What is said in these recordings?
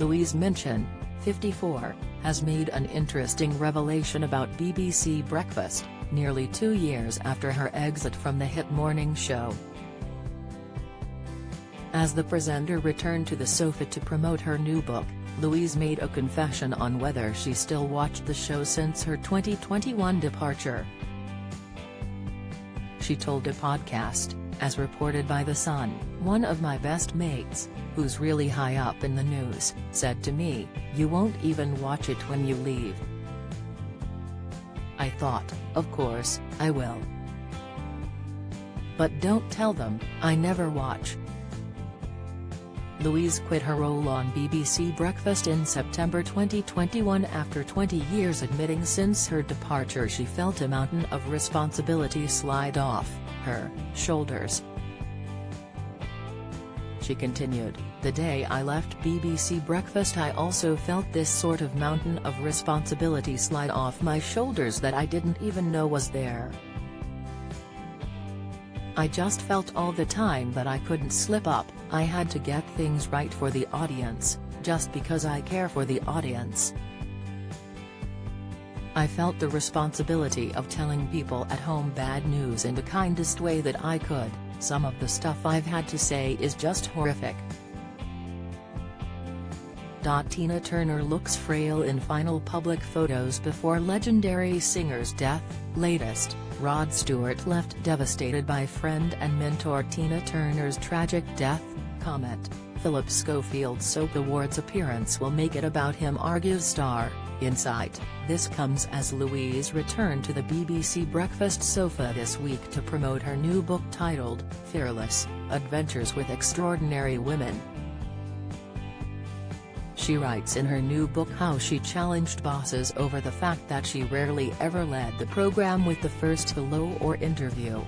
Louise Minchin, 54, has made an interesting revelation about BBC Breakfast, nearly 2 years after her exit from the hit morning show. As the presenter returned to the sofa to promote her new book, Louise made a confession on whether she still watched the show since her 2021 departure. She told a podcast, as reported by The Sun, "One of my best mates, who's really high up in the news, said to me, 'You won't even watch it when you leave.' I thought, of course, I will. But don't tell them, I never watch." Louise quit her role on BBC Breakfast in September 2021 after 20 years, admitting since her departure she felt a mountain of responsibility slide off her shoulders. She continued, "The day I left BBC Breakfast I also felt this sort of mountain of responsibility slide off my shoulders that I didn't even know was there. I just felt all the time that I couldn't slip up, I had to get things right for the audience, just because I care for the audience. I felt the responsibility of telling people at home bad news in the kindest way that I could. Some of the stuff I've had to say is just horrific." Tina Turner looks frail in final public photos before legendary singer's death. Latest, Rod Stewart left devastated by friend and mentor Tina Turner's tragic death. Comment, Philip Schofield's Soap Awards appearance will make it about him, argues Star. Insight, this comes as Louise returned to the BBC Breakfast sofa this week to promote her new book titled, Fearless, Adventures with Extraordinary Women. She writes in her new book how she challenged bosses over the fact that she rarely ever led the program with the first hello or interview.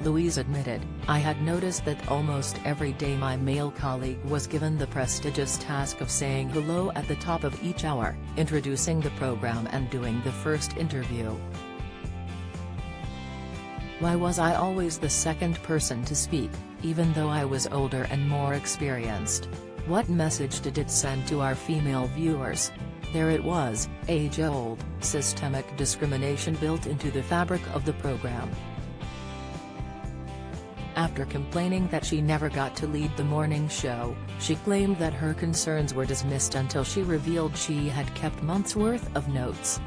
Louise admitted, "I had noticed that almost every day my male colleague was given the prestigious task of saying hello at the top of each hour, introducing the program and doing the first interview. Why was I always the second person to speak, even though I was older and more experienced? What message did it send to our female viewers? There it was, age-old, systemic discrimination built into the fabric of the program." After complaining that she never got to lead the morning show, she claimed that her concerns were dismissed until she revealed she had kept months' worth of notes.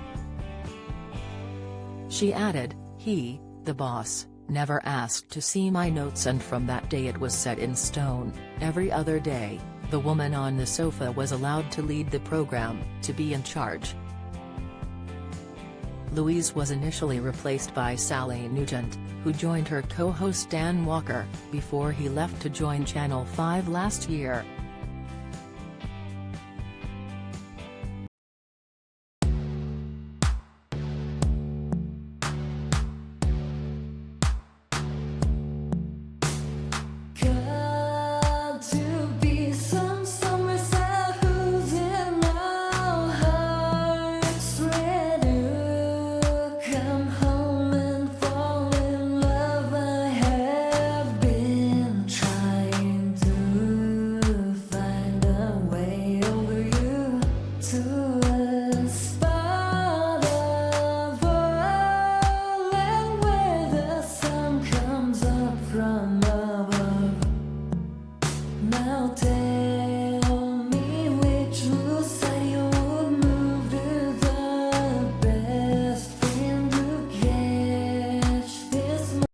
She added, "He, the boss, never asked to see my notes, and from that day it was set in stone. Every other day, the woman on the sofa was allowed to lead the program, to be in charge." Louise was initially replaced by Sally Nugent, who joined her co-host Dan Walker, before he left to join Channel 5 last year.